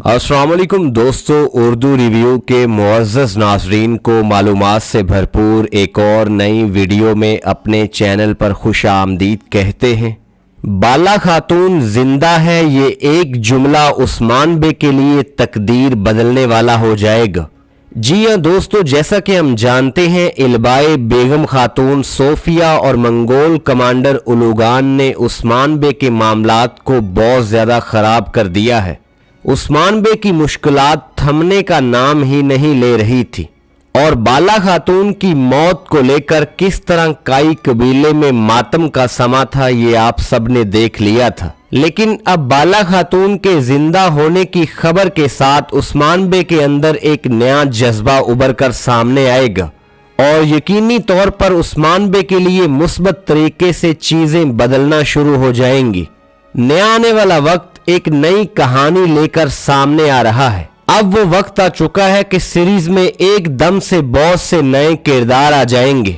अस्सलाम वालेकुम दोस्तों, उर्दू रिव्यू के मुअज़्ज़ज़ नाज़रीन को मालूमात से भरपूर एक और नई वीडियो में अपने चैनल पर खुश आमदीद कहते हैं। बाला खातून जिंदा है, ये एक जुमला उस्मान बे के लिए तकदीर बदलने वाला हो जाएगा। जी हाँ दोस्तों, जैसा कि हम जानते हैं इल्बाए बेगम खातून सोफिया और मंगोल कमांडर उलूगान ने उस्मान बे के मामलात को बहुत ज़्यादा ख़राब कर दिया है। उस्मान बे की मुश्किलात थमने का नाम ही नहीं ले रही थी और बाला खातून की मौत को लेकर किस तरह काई कबीले में मातम का समा था ये आप सब ने देख लिया था। लेकिन अब बाला खातून के जिंदा होने की खबर के साथ उस्मान बे के अंदर एक नया जज्बा उभर कर सामने आएगा और यकीनी तौर पर उस्मान बे के लिए मुस्बत तरीके से चीजें बदलना शुरू हो जाएंगी। नया आने वाला वक्त एक नई कहानी लेकर सामने आ रहा है। अब वो वक्त आ चुका है कि सीरीज में एकदम से बहुत से नए किरदार आ जाएंगे,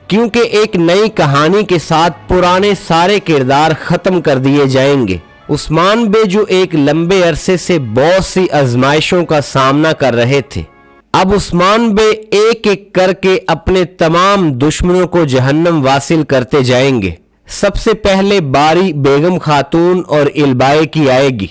क्योंकि एक नई कहानी के साथ पुराने सारे किरदार खत्म कर दिए जाएंगे। उस्मान बे जो एक लंबे अरसे से बहुत सी आजमाइशों का सामना कर रहे थे, अब उस्मान बे एक एक करके अपने तमाम दुश्मनों को जहन्नम वासिल करते जाएंगे। सबसे पहले बारी बेगम खातून और इल्बाए की आएगी।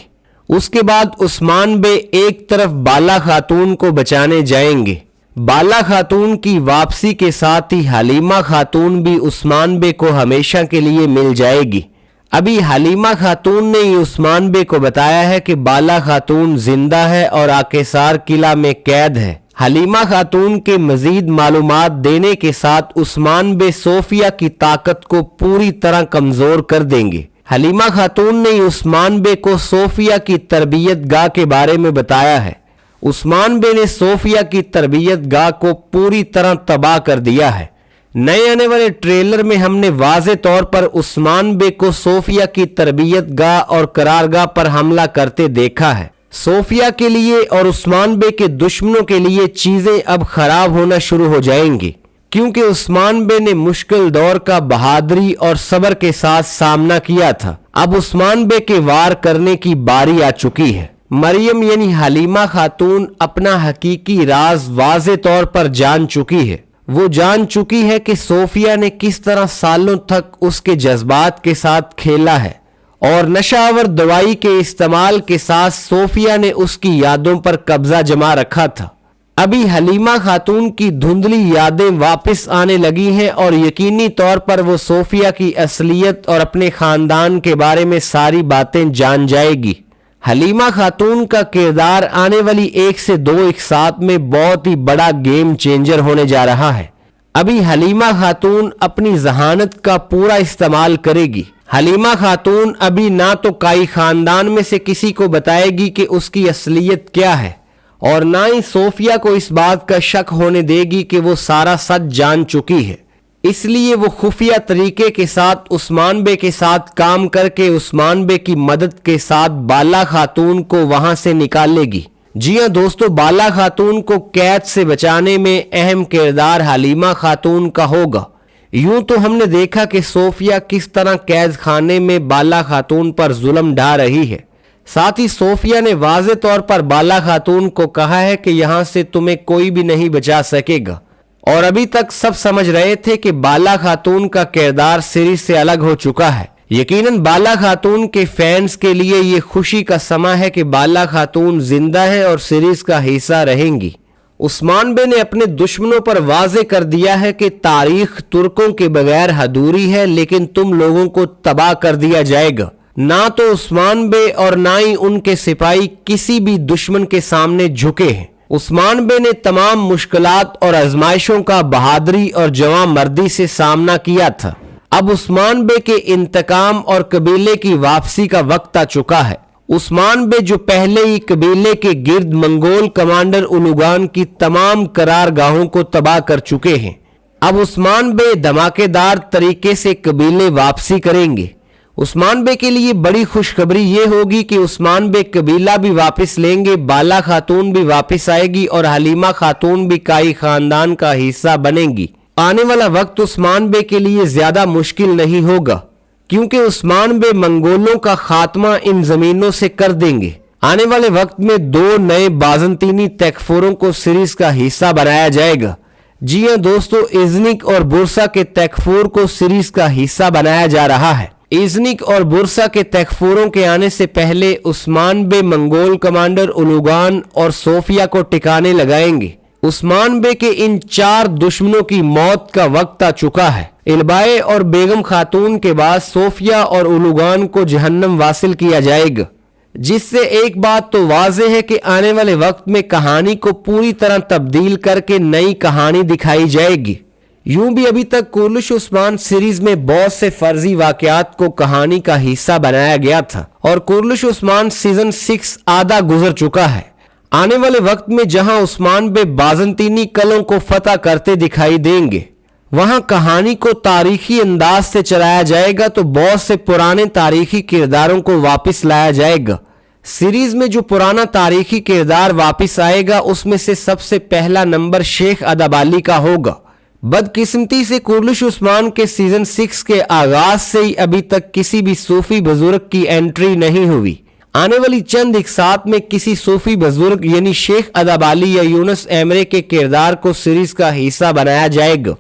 उसके बाद उस्मान बे एक तरफ बाला खातून को बचाने जाएंगे। बाला खातून की वापसी के साथ ही हलीमा खातून भी उस्मान बे को हमेशा के लिए मिल जाएगी। अभी हलीमा खातून ने ही उस्मान बे को बताया है कि बाला खातून जिंदा है और आकेसार किला में कैद है। हलीमा खातून के मजीद मालूमात देने के साथ उस्मान बे सोफिया की ताकत को पूरी तरह कमजोर कर देंगे। हलीमा खातून ने उस्मान बे को सोफिया की तरबियत गाह के बारे में बताया है। उस्मान बे ने सोफिया की तरबियत गाह को पूरी तरह तबाह कर दिया है। नए आने वाले ट्रेलर में हमने वाज़े तौर पर उस्मान बे को सोफिया की तरबियत गाह और करारगाह पर हमला करते देखा है। सोफिया के लिए और उस्मान बे के दुश्मनों के लिए चीजें अब खराब होना शुरू हो जाएंगी, क्योंकि उस्मान बे ने मुश्किल दौर का बहादुरी और सब्र के साथ सामना किया था। अब उस्मान बे के वार करने की बारी आ चुकी है। मरियम यानी हलीमा खातून अपना हकीकी राज वाज़े तौर पर जान चुकी है। वो जान चुकी है कि सोफिया ने किस तरह सालों तक उसके जज्बात के साथ खेला है और नशावर दवाई के इस्तेमाल के साथ सोफिया ने उसकी यादों पर कब्जा जमा रखा था। अभी हलीमा खातून की धुंधली यादें वापस आने लगी हैं और यकीनी तौर पर वो सोफिया की असलियत और अपने खानदान के बारे में सारी बातें जान जाएगी। हलीमा खातून का किरदार आने वाली 1 से 2 एक साथ में बहुत ही बड़ा गेम चेंजर होने जा रहा है। अभी हलीमा खातून अपनी जहानत का पूरा इस्तेमाल करेगी। हलीमा खातून अभी ना तो काई खानदान में से किसी को बताएगी कि उसकी असलियत क्या है और ना ही सोफिया को इस बात का शक होने देगी कि वो सारा सच जान चुकी है। इसलिए वो खुफिया तरीके के साथ उस्मान बे के साथ काम करके उस्मान बे की मदद के साथ बाला खातून को वहां से निकालेगी। जी हाँ दोस्तों, बाला खातून को कैद से बचाने में अहम किरदार हलीमा खातून का होगा। यूं तो हमने देखा कि सोफिया किस तरह कैद खाने में बाला खातून पर जुल्म ढा रही है। साथ ही सोफिया ने वाज़े तौर पर बाला खातून को कहा है कि यहां से तुम्हें कोई भी नहीं बचा सकेगा और अभी तक सब समझ रहे थे कि बाला खातून का किरदार सीरीज से अलग हो चुका है। यकीनन बाला खातून के फैंस के लिए ये खुशी का समा है कि बाला खातून जिंदा है और सीरीज का हिस्सा रहेंगी। उस्मान बे ने अपने दुश्मनों पर वाज़े कर दिया है कि तारीख तुर्कों के बगैर अधूरी है, लेकिन तुम लोगों को तबाह कर दिया जाएगा। ना तो उस्मान बे और ना ही उनके सिपाही किसी भी दुश्मन के सामने झुके हैं। उस्मान बे ने तमाम मुश्किलात और आजमाइशों का बहादुरी और जवां मर्दी से सामना किया था। अब उस्मान बे के इंतकाम और कबीले की वापसी का वक्त आ चुका है। उस्मान बे जो पहले ही कबीले के गिर्द मंगोल कमांडर उलूगान की तमाम करारगाहों को तबाह कर चुके हैं, अब उस्मान बे धमाकेदार तरीके से कबीले वापसी करेंगे। उस्मान बे के लिए बड़ी खुशखबरी ये होगी कि उस्मान बे कबीला भी वापस लेंगे, बाला खातून भी वापस आएगी और हलीमा खातून भी काई खानदान का हिस्सा बनेंगी। आने वाला वक्त उस्मान बे के लिए ज्यादा मुश्किल नहीं होगा, क्योंकि उस्मान बे मंगोलों का खात्मा इन जमीनों से कर देंगे। आने वाले वक्त में 2 नए बाज़ंतीनी तैकफुरों को सीरीज का हिस्सा बनाया जाएगा। जी हां दोस्तों, इज़निक और बुरसा के तैकफुर को सीरीज का हिस्सा बनाया जा रहा है। इज़निक और बुरसा के तैकफुरों के आने से पहले उस्मान बे मंगोल कमांडर उलुगान और सोफिया को टिकाने लगाएंगे। उस्मान बे के इन 4 दुश्मनों की मौत का वक्त आ चुका है। इल्बाए और बेगम खातून के बाद सोफिया और उलुगान को जहन्नम वासिल किया जाएगा, जिससे एक बात तो वाज़ेह है कि आने वाले वक्त में कहानी को पूरी तरह तब्दील करके नई कहानी दिखाई जाएगी। यूं भी अभी तक कुर्लिश उस्मान सीरीज में बहुत से फर्जी वाकयात को कहानी का हिस्सा बनाया गया था और कुर्लिश उस्मान सीजन 6 आधा गुजर चुका है। आने वाले वक्त में जहां उस्मान बे बाज़ंतीनी कलों को फतह करते दिखाई देंगे, वहां कहानी को तारीखी अंदाज से चलाया जाएगा तो बहुत से पुराने तारीखी किरदारों को वापस लाया जाएगा। सीरीज में जो पुराना तारीखी किरदार वापस आएगा उसमें से सबसे पहला नंबर शेख अदबाली का होगा। बदकिस्मती से कुर्लिश उस्मान के सीजन 6 के आगाज से ही अभी तक किसी भी सूफी बुजुर्ग की एंट्री नहीं हुई। आने वाली चंद एक साथ में किसी सूफी बुजुर्ग यानी शेख अदबाली या यूनुस एमरे के किरदार को सीरीज का हिस्सा बनाया जाएगा।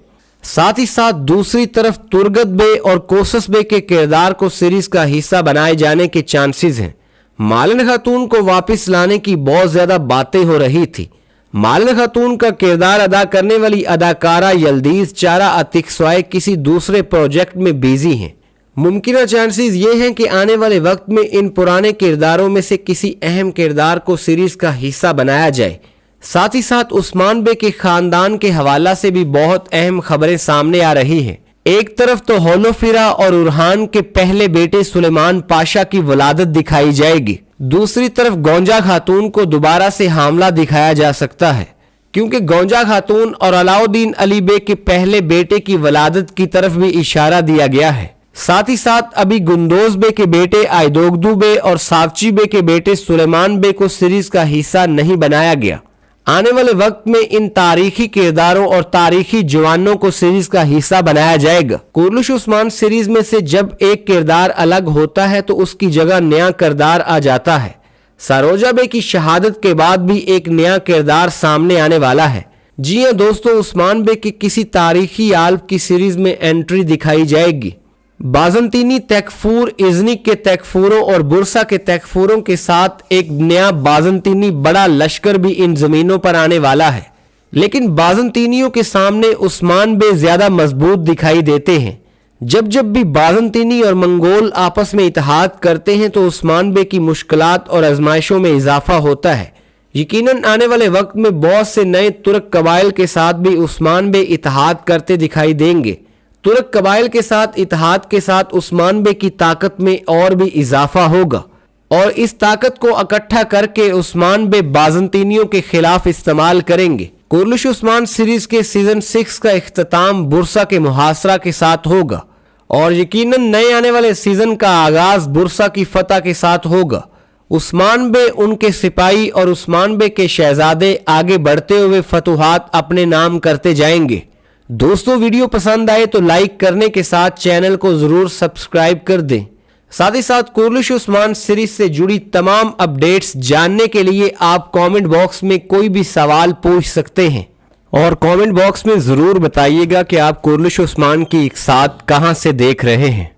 साथ ही साथ दूसरी तरफ तुरगत बे और कोसस बे के किरदार को सीरीज का हिस्सा बनाए जाने के चांसेस हैं। मालिन खातून को वापस लाने की बहुत ज्यादा बातें हो रही थी। मालिन खातून का किरदार अदा करने वाली अदाकारा यल्दीज चारा अतिकस्वाए किसी दूसरे प्रोजेक्ट में बिजी हैं। मुमकिन चांसेस ये हैं कि आने वाले वक्त में इन पुराने किरदारों में से किसी अहम किरदार को सीरीज का हिस्सा बनाया जाए। साथ ही साथ उस्मान बे के खानदान के हवाला से भी बहुत अहम खबरें सामने आ रही हैं। एक तरफ तो होलोफिरा और उरहान के पहले बेटे सुलेमान पाशा की वलादत दिखाई जाएगी, दूसरी तरफ गौंजा खातून को दोबारा से हामला दिखाया जा सकता है, क्योंकि गौंजा खातून और अलाउद्दीन अली बे के पहले बेटे की वलादत की तरफ भी इशारा दिया गया है। साथ ही साथ अभी गुंदोज बे के बेटे आयदोगदू बे और सावची बे के बेटे सुलेमान बे को सीरीज का हिस्सा नहीं बनाया गया। आने वाले वक्त में इन तारीखी किरदारों और तारीखी जवानों को सीरीज का हिस्सा बनाया जाएगा। कुर्लिश उस्मान सीरीज में से जब एक किरदार अलग होता है तो उसकी जगह नया किरदार आ जाता है। सरोजा बे की शहादत के बाद भी एक नया किरदार सामने आने वाला है। जी हां दोस्तों, उस्मान बे की किसी तारीखी आल्ब की सीरीज में एंट्री दिखाई जाएगी। बाज़ंतीनी तैकफुर इज़निक के तैकफुरों और बुरसा के तैकफुरों के साथ एक नया बाज़ंतीनी बड़ा लश्कर भी इन जमीनों पर आने वाला है, लेकिन बाज़ंतीनियों के सामने उस्मान बे ज्यादा मजबूत दिखाई देते हैं। जब जब भी बाज़ंतीनी और मंगोल आपस में इत्तेहाद करते हैं तो उस्मान बे की मुश्किलात और आजमाइशों में इजाफा होता है। यकीनन आने वाले वक्त में बहुत से नए तुर्क कबाइल के साथ भी उस्मान बे इत्तेहाद करते दिखाई देंगे। तुर्क कबाइल के साथ इत्तेहाद के साथ उस्मान बे की ताकत में और भी इजाफा होगा और इस ताकत को इकट्ठा करके उस्मान बे बाज़ंतीनियों के खिलाफ इस्तेमाल करेंगे। कुर्लिश उस्मान सीरीज के सीजन 6 का इख्तिताम बुरसा के मुहासरा के साथ होगा और यकीनन नए आने वाले सीजन का आगाज बुरसा की फतह के साथ होगा। उस्मान बे, उनके सिपाही और उस्मान बे के शहजादे आगे बढ़ते हुए फतुहात अपने नाम करते जाएंगे। दोस्तों, वीडियो पसंद आए तो लाइक करने के साथ चैनल को जरूर सब्सक्राइब कर दें। साथ ही साथ कुर्लिश उस्मान सीरीज से जुड़ी तमाम अपडेट्स जानने के लिए आप कमेंट बॉक्स में कोई भी सवाल पूछ सकते हैं और कमेंट बॉक्स में जरूर बताइएगा कि आप कुर्लिश उस्मान की एक साथ कहां से देख रहे हैं।